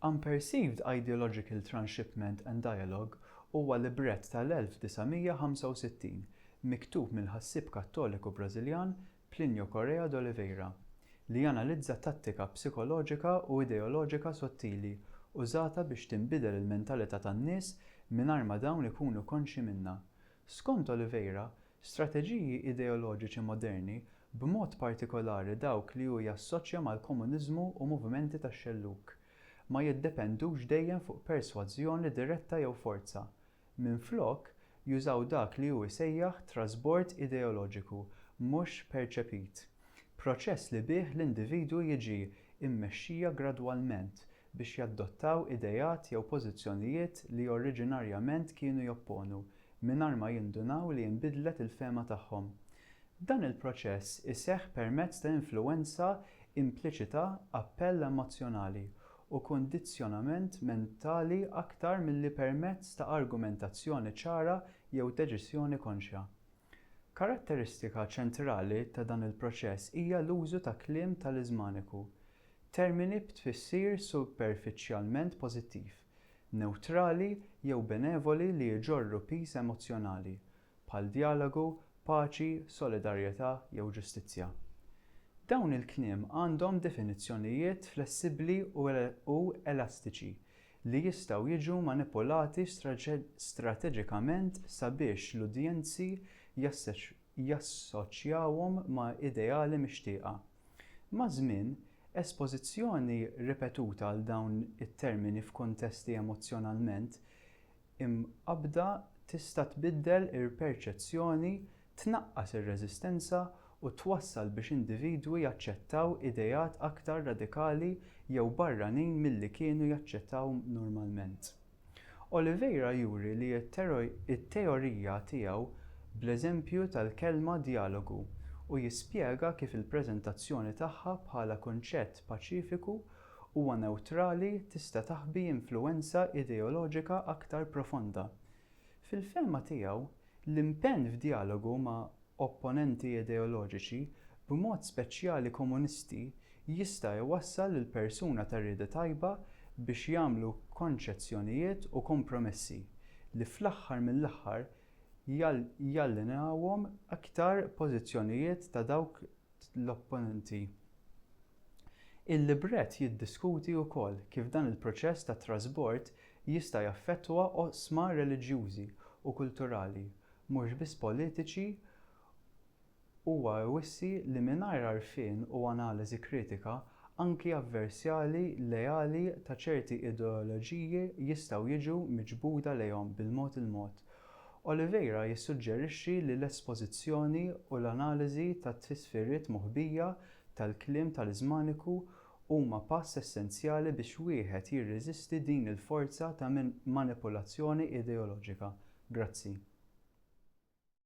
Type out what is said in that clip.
Unperceived Ideological Transshipment and Dialogue huwa librett tal-1965 miktub mill-ħassib Kattoliku Brażiljan Plínio Correa de Oliveira li janalizza tattika psikoloġika u ideoloġika sottili użata biex tinbidel il-mentalità tan-nies mingħajr ma dawn ikunu konxi minnha. Skont Oliveira, strateġiji ideoloġiċi moderni b'mod partikolari dawk li hu jassoċja mal-komuniżmu u movimenti tax-xelluk ma jiddependux dejjem fuq persważjoni diretta jew forza. Minflok jużaw dak li hu jsejjaħ trasbord ideoloġiku mhux perċepit, proċess li bih l-individwu jiġi mmexxija gradwalment biex jadottaw idejat jew pożizzjonijiet li oriġinarjament kienu jopponu mingħajr ma jindunaw li jinbidlet il-fehma tagħhom. Dan il-proċess iseħħ permezz ta' influwenza impliċita, appell emozjonali u kundizzjonament mentali aktar milli permezz ta' argumentazzjoni ċara jew deċiżjoni konxja. Karatteristika ċentrali ta' dan il-proċess hija l-użu ta' kliem talismaniku, termini b'tfissier superfiċjalment pożittiv, newtrali jew benevoli li jġorru peace emozjonali, bħal dijalogu, paċi, solidarjetà jew ġustizzja. Dawn il-kliem għandhom definizzjonijiet flessibbli u elastiċi li jistgħu jiġu manipulati strateġikament sabiex l-udjenzi jassoċjawhom ma' ideali mixtieqa. Ma' żmien, espożizzjoni ripetuta għal dawn it-termini f'kuntesti emozjonalment imqabbda tista' tbiddel il-perċezzjoni, tnaqqas ir-reżistenza u twassal biex individwi jaċċettaw idejat aktar radikali jew barranin milli kienu jaċċettaw normalment. Oliveira juri li t-teorija tiegħu bl-eżempju tal-kelma dijalogu u jispjega kif il-preżentazzjoni tagħha bħala kunċett paċifiku huwa newtrali tista' taħbi influwenza ideoloġika aktar profonda. Fil-fehma tiegħu, l-impenn f'dialogu ma' opponenti ideoloġiċi b'mod speċjali komunisti jista' jwassal lill-persuna ta' rieda tajba biex jagħmlu konċezzjonijiet u kompromessi li fl-aħħar mill-aħħar jallinewhom aktar pożizzjonijiet ta' dawk l-opponenti. Il-librett jiddiskuti wkoll kif dan il-proċess ta' trasbord jista' jaffettwa oqsma reliġjużi u kulturali, mhux biss politiċi. Huwa jwissi li mingħajr għarfien u analiżi kritika anki avversjali leali ta' ċerti ideoloġiji jistgħu jiġu miġbuda lejhom bil-mod. Oliveira jissuġġerixxi li l-espożizzjoni u l-analiżi tat-tisfiriet moħbija tal-kliem talismaniku huma pass essenzjali biex wieħed jirreżisti din il-forza ta' manipulazzjoni ideoloġika. Grazzi.